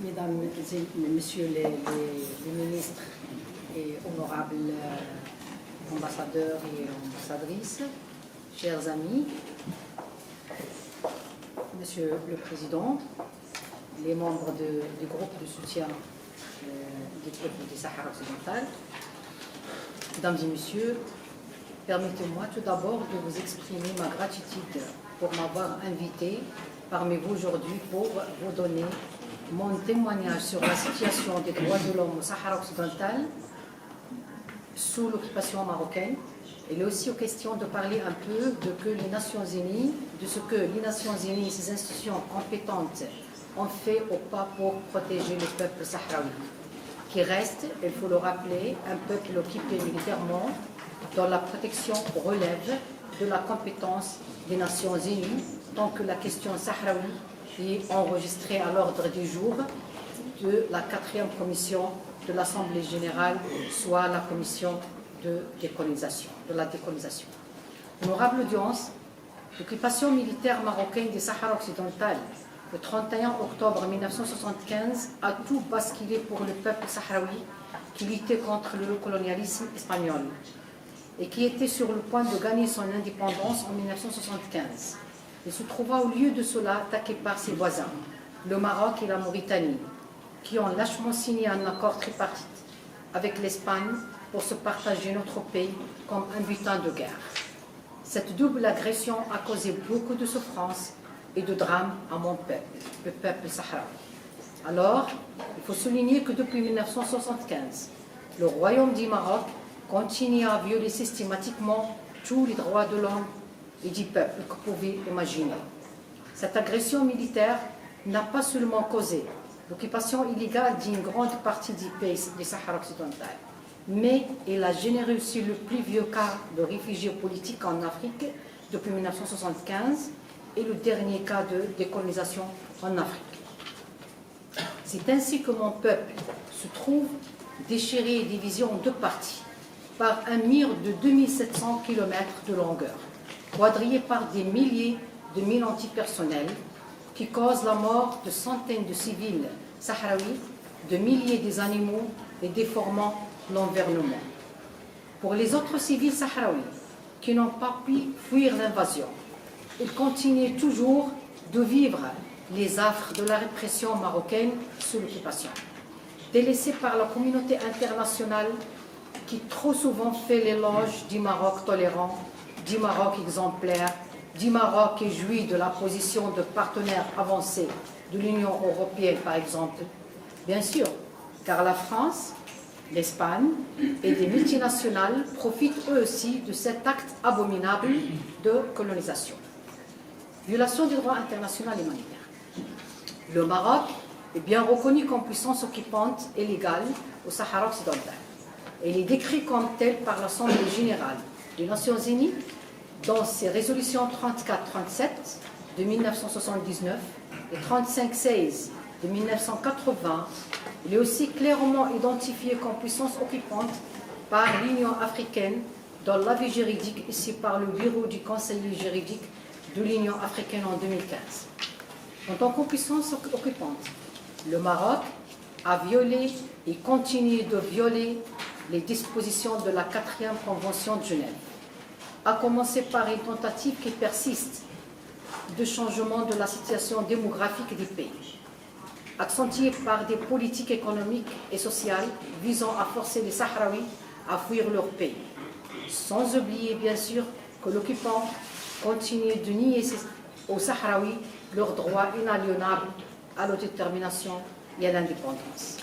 Mesdames et Messieurs les ministres et honorables ambassadeurs et ambassadrices, chers amis, Monsieur le Président, les membres du groupe de soutien des peuples du Sahara occidental, Mesdames et Messieurs, permettez-moi tout d'abord de vous exprimer ma gratitude pour m'avoir invité parmi vous aujourd'hui pour vous donner mon témoignage sur la situation des droits de l'homme au Sahara occidental sous l'occupation marocaine. Il est aussi question de parler un peu de ce que les Nations Unies et ses institutions compétentes ont fait ou pas pour protéger le peuple sahraoui, qui reste, il faut le rappeler, un peuple occupé militairement, dont la protection relève de la compétence des Nations Unies, tant que la question sahraoui est enregistrée à l'ordre du jour de la 4e commission de l'Assemblée générale, soit la commission de la décolonisation. Honorable audience, l'occupation militaire marocaine du Sahara occidental le 31 octobre 1975 a tout basculé pour le peuple sahraoui qui luttait contre le colonialisme espagnol et qui était sur le point de gagner son indépendance en 1975. Il se trouva au lieu de cela attaqué par ses voisins, le Maroc et la Mauritanie, qui ont lâchement signé un accord tripartite avec l'Espagne pour se partager notre pays comme un butin de guerre. Cette double agression a causé beaucoup de souffrances et de drames à mon peuple, le peuple sahraoui. Alors, il faut souligner que depuis 1975, le Royaume du Maroc continue à violer systématiquement tous les droits de l'homme et du peuple que vous pouvez imaginer. Cette agression militaire n'a pas seulement causé l'occupation illégale d'une grande partie du pays du Sahara occidental, mais elle a généré aussi le plus vieux cas de réfugiés politiques en Afrique depuis 1975 et le dernier cas de décolonisation en Afrique. C'est ainsi que mon peuple se trouve déchiré et divisé en deux parties par un mur de 2700 km de longueur, quadrillé par des milliers de mines antipersonnelles qui causent la mort de centaines de civils sahraouis, de milliers d'animaux et déformant l'environnement. Pour les autres civils sahraouis qui n'ont pas pu fuir l'invasion, ils continuent toujours de vivre les affres de la répression marocaine sous l'occupation. Délaissés par la communauté internationale qui trop souvent fait l'éloge du Maroc tolérant, du Maroc exemplaire, du Maroc qui jouit de la position de partenaire avancé de l'Union européenne, par exemple. Bien sûr, car la France, l'Espagne et des multinationales profitent eux aussi de cet acte abominable de colonisation. Violation du droit international humanitaire. Le Maroc est bien reconnu comme puissance occupante et légale au Sahara occidental. Il est décrit comme tel par l'Assemblée générale des Nations Unies dans ses résolutions 34-37 de 1979 et 35-16 de 1980. Il est aussi clairement identifié comme puissance occupante par l'Union africaine dans l'avis juridique ici par le bureau du conseiller juridique de l'Union africaine en 2015. En tant que puissance occupante, le Maroc a violé et continue de violer les dispositions de la 4e Convention de Genève, à commencer par une tentative qui persiste de changement de la situation démographique du pays, accentuée par des politiques économiques et sociales visant à forcer les Sahraouis à fuir leur pays, sans oublier bien sûr que l'occupant continue de nier aux Sahraouis leur droit inaliénable à l'autodétermination et à l'indépendance.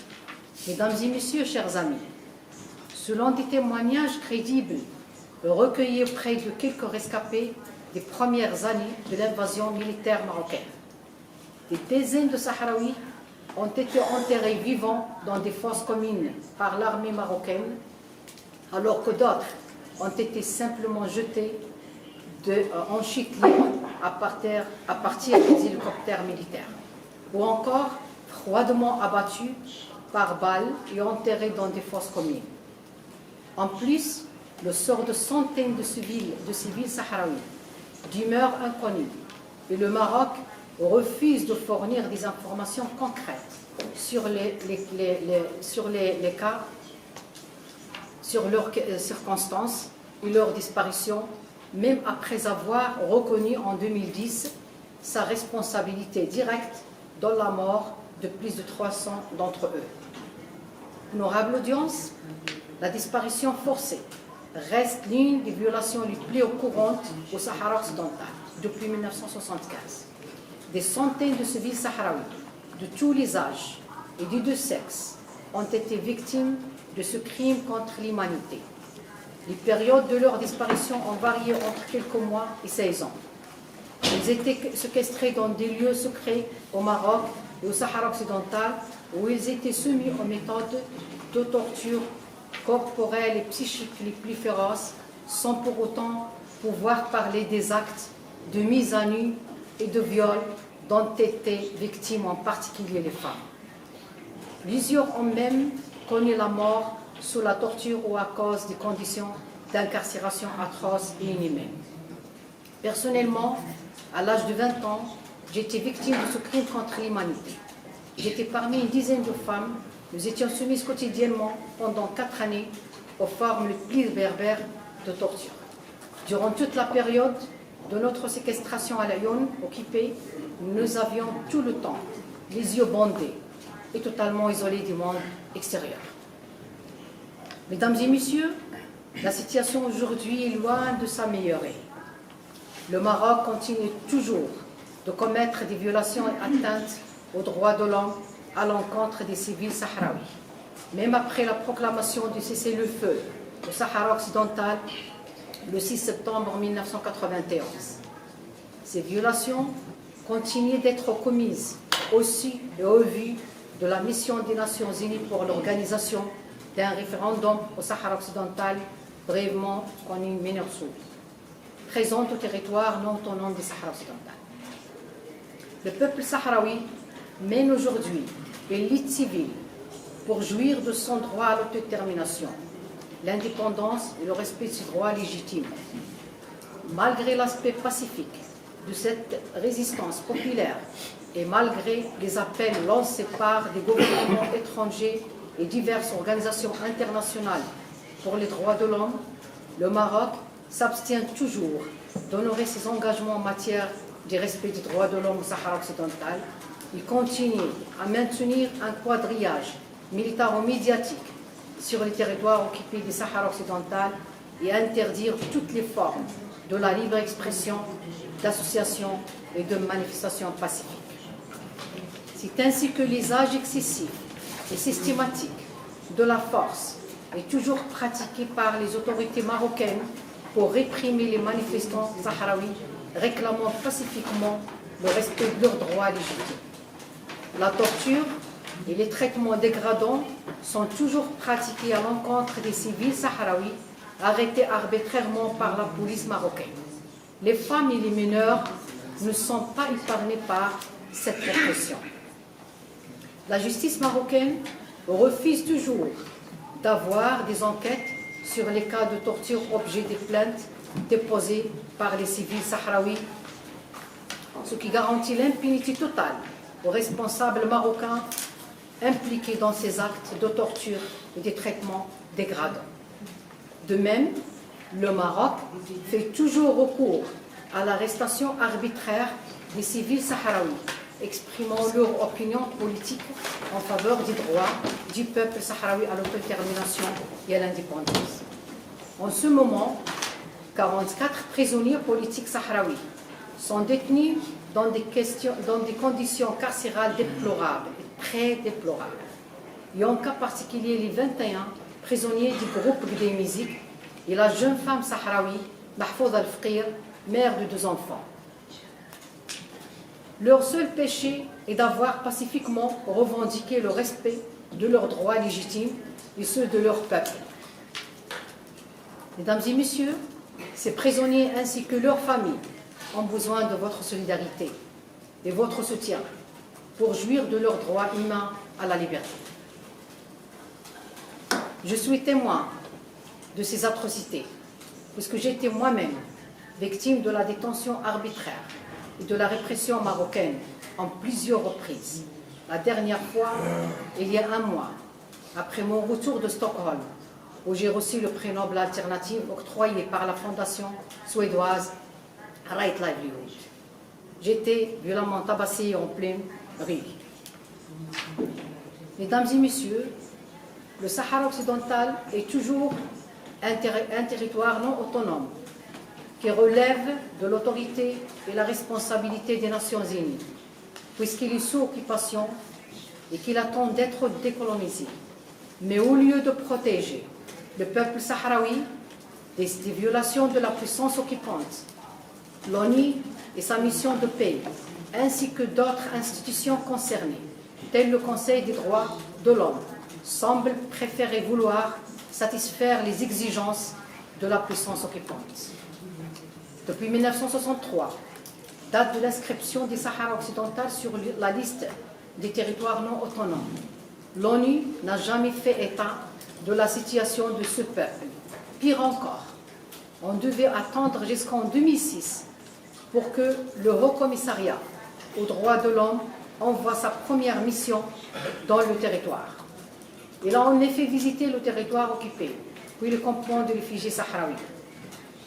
Mesdames et Messieurs, chers amis, selon des témoignages crédibles recueillis auprès de quelques rescapés des premières années de l'invasion militaire marocaine, des dizaines de Sahraouis ont été enterrés vivants dans des fosses communes par l'armée marocaine, alors que d'autres ont été simplement jetés en chute libre à partir des hélicoptères militaires, ou encore froidement abattus par balles et enterrés dans des fosses communes. En plus, le sort de centaines de civils sahraouis demeure inconnu et le Maroc refuse de fournir des informations concrètes sur les cas, sur leurs circonstances et leur disparition, même après avoir reconnu en 2010 sa responsabilité directe dans la mort de plus de 300 d'entre eux. Honorable audience, la disparition forcée reste l'une des violations les plus courantes au Sahara occidental depuis 1975. Des centaines de civils sahraouis de tous les âges et des deux sexes ont été victimes de ce crime contre l'humanité. Les périodes de leur disparition ont varié entre quelques mois et 16 ans. Ils étaient séquestrés dans des lieux secrets au Maroc et au Sahara occidental où ils étaient soumis aux méthodes de torture corporelle et psychique les plus féroces sans pour autant pouvoir parler des actes de mise à nu et de viol dont étaient victimes en particulier les femmes. Plusieurs ont même connu la mort sous la torture ou à cause des conditions d'incarcération atroces et inhumaines. Personnellement, à l'âge de 20 ans, j'étais victime de ce crime contre l'humanité. J'étais parmi une dizaine de femmes. Nous étions soumises quotidiennement pendant 4 années aux formes les plus berbères de torture. Durant toute la période de notre séquestration à Lyon occupée, nous avions tout le temps les yeux bandés et totalement isolés du monde extérieur. Mesdames et messieurs, la situation aujourd'hui est loin de s'améliorer. Le Maroc continue toujours de commettre des violations et atteintes aux droits de l'homme à l'encontre des civils sahraouis. Même après la proclamation du cessez-le-feu au Sahara occidental le 6 septembre 1991. Ces violations continuent d'être commises aussi et au vu de la mission des Nations Unies pour l'organisation d'un référendum au Sahara occidental, brièvement connu Minursoul, présente au territoire non autonome du Sahara occidental. Le peuple sahraoui mène aujourd'hui une lutte civile pour jouir de son droit à l'autodétermination, l'indépendance et le respect de ses droits légitimes. Malgré l'aspect pacifique de cette résistance populaire et malgré les appels lancés par des gouvernements étrangers et diverses organisations internationales pour les droits de l'homme, le Maroc s'abstient toujours d'honorer ses engagements en matière de respect des droits de l'homme au Sahara occidental. Il continue à maintenir un quadrillage militaro-médiatique sur les territoires occupés du Sahara occidental et à interdire toutes les formes de la libre expression, d'association et de manifestation pacifique. C'est ainsi que l'usage excessif et systématique de la force est toujours pratiqué par les autorités marocaines pour réprimer les manifestants sahraouis réclamant pacifiquement le respect de leurs droits légitimes. La torture et les traitements dégradants sont toujours pratiqués à l'encontre des civils sahraouis arrêtés arbitrairement par la police marocaine. Les femmes et les mineurs ne sont pas épargnés par cette répression. La justice marocaine refuse toujours d'avoir des enquêtes sur les cas de torture objet des plaintes déposées par les civils sahraouis, ce qui garantit l'impunité totale aux responsables marocains impliqués dans ces actes de torture et des traitements dégradants. De même, le Maroc fait toujours recours à l'arrestation arbitraire des civils sahraouis, exprimant leur opinion politique en faveur des droits du peuple sahraoui à l'autodétermination et à l'indépendance. En ce moment, 44 prisonniers politiques sahraouis sont détenus dans des conditions carcérales déplorables, très déplorables. Et en cas particulier, les 21 prisonniers du groupe Gdey Mizik et la jeune femme sahraoui, Mahfouz Al-Fqir, mère de 2 enfants. Leur seul péché est d'avoir pacifiquement revendiqué le respect de leurs droits légitimes et ceux de leur peuple. Mesdames et messieurs, ces prisonniers ainsi que leurs familles ont besoin de votre solidarité et votre soutien pour jouir de leurs droits humains à la liberté. Je suis témoin de ces atrocités, puisque j'étais moi-même victime de la détention arbitraire et de la répression marocaine en plusieurs reprises. La dernière fois, il y a un mois, après mon retour de Stockholm, où j'ai reçu le prix Nobel alternatif octroyé par la fondation suédoise Right Livelihood. J'étais violemment tabassée en pleine rue. Mesdames et messieurs, le Sahara occidental est toujours un territoire non autonome qui relève de l'autorité et la responsabilité des Nations Unies, puisqu'il est sous occupation et qu'il attend d'être décolonisé. Mais au lieu de protéger le peuple sahraoui des violations de la puissance occupante, l'ONU et sa mission de paix, ainsi que d'autres institutions concernées, telles le Conseil des droits de l'homme, semblent préférer vouloir satisfaire les exigences de la puissance occupante. Depuis 1963, date de l'inscription des Sahara occidental sur la liste des territoires non autonomes, l'ONU n'a jamais fait état de la situation de ce peuple. Pire encore, on devait attendre jusqu'en 2006 pour que le Haut Commissariat aux droits de l'homme envoie sa première mission dans le territoire. Il a en effet visité le territoire occupé, puis le campement de réfugiés sahraouis,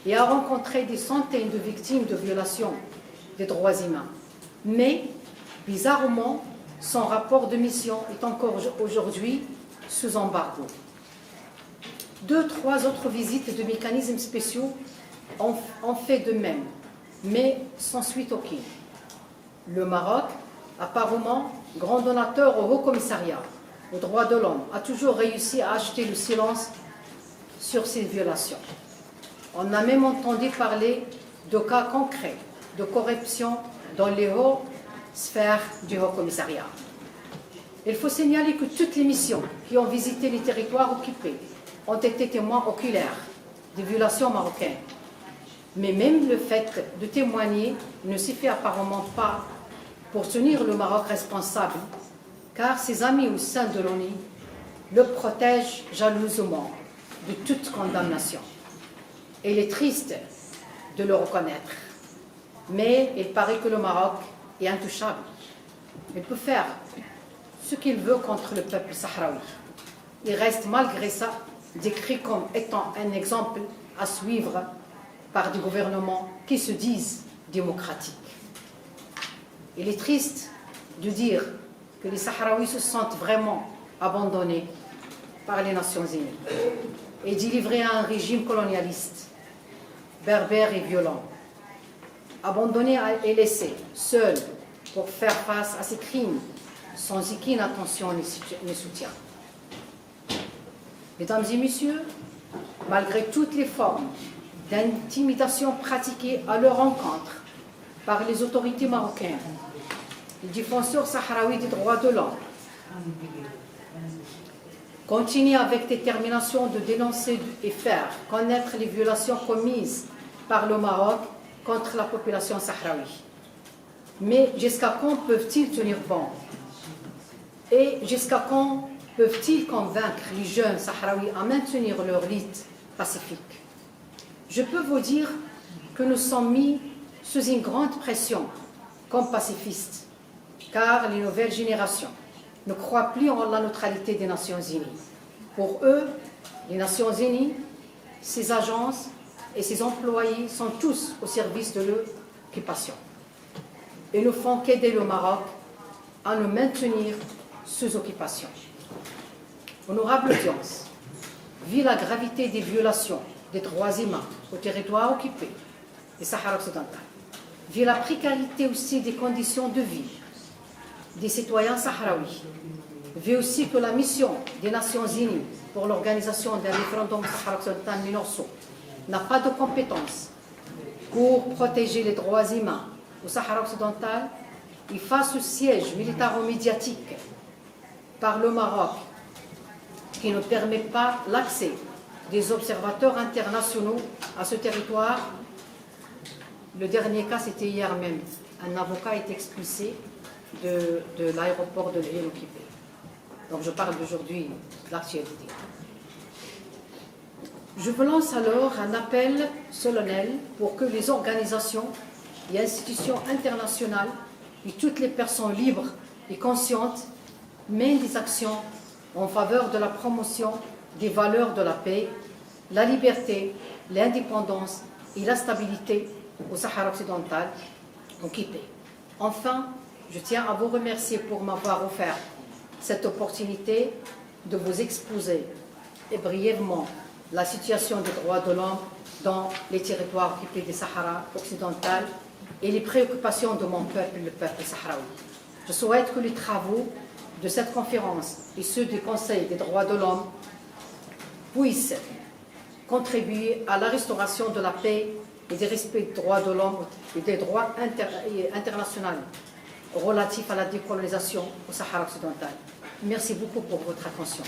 et a rencontré des centaines de victimes de violations des droits humains. Mais, bizarrement, son rapport de mission est encore aujourd'hui sous embargo. 2-3 autres visites de mécanismes spéciaux ont fait de même, mais sans suite aucune. Le Maroc, apparemment grand donateur au Haut Commissariat aux droits de l'homme, a toujours réussi à acheter le silence sur ces violations. On a même entendu parler de cas concrets de corruption dans les hautes sphères du Haut Commissariat. Il faut signaler que toutes les missions qui ont visité les territoires occupés ont été témoins oculaires des violations marocaines. Mais même le fait de témoigner ne suffit apparemment pas pour tenir le Maroc responsable, car ses amis au sein de l'ONU le protègent jalousement de toute condamnation. Il est triste de le reconnaître, mais il paraît que le Maroc est intouchable. Il peut faire ce qu'il veut contre le peuple sahraoui. Il reste malgré ça décrit comme étant un exemple à suivre par des gouvernements qui se disent démocratiques. Il est triste de dire que les Sahraouis se sentent vraiment abandonnés par les Nations Unies et délivrés à un régime colonialiste, berbère et violent, abandonnés et laissés seuls pour faire face à ces crimes sans aucune attention ni soutien. Mesdames et messieurs, malgré toutes les formes d'intimidation pratiquées à leur encontre par les autorités marocaines, les défenseurs sahraouis des droits de l'homme continuent avec détermination de dénoncer et faire connaître les violations commises par le Maroc contre la population sahraoui. Mais jusqu'à quand peuvent-ils tenir bon? Et jusqu'à quand peuvent-ils convaincre les jeunes sahraouis à maintenir leur lutte pacifique? Je peux vous dire que nous sommes mis sous une grande pression comme pacifistes, car les nouvelles générations ne croient plus en la neutralité des Nations Unies. Pour eux, les Nations Unies, ses agences et ses employés sont tous au service de l'occupation. Ils ne font qu'aider le Maroc à nous maintenir sous occupation. Honorable audience, vu la gravité des violations des droits humains au territoire occupé du Sahara occidental, vu la précarité aussi des conditions de vie des citoyens sahraouis, vu aussi que la mission des Nations Unies pour l'organisation d'un référendum Sahara occidental MINURSO n'a pas de compétences pour protéger les droits humains au Sahara occidental, et face au siège militaro-médiatique par le Maroc qui ne permet pas l'accès des observateurs internationaux à ce territoire. Le dernier cas, c'était hier même. Un avocat est expulsé de l'aéroport de l'île occupée. Donc je parle d'aujourd'hui, de l'actualité. Je vous lance alors un appel solennel pour que les organisations et institutions internationales et toutes les personnes libres et conscientes mènent des actions en faveur de la promotion des valeurs de la paix, la liberté, l'indépendance et la stabilité au Sahara occidental occupé. Enfin, je tiens à vous remercier pour m'avoir offert cette opportunité de vous exposer et brièvement la situation des droits de l'homme dans les territoires occupés du Sahara occidental et les préoccupations de mon peuple, le peuple sahraoui. Je souhaite que les travaux de cette conférence et ceux du Conseil des droits de l'homme puissent contribuer à la restauration de la paix et du respect des droits de l'homme et des droits internationaux relatifs à la décolonisation au Sahara occidental. Merci beaucoup pour votre attention.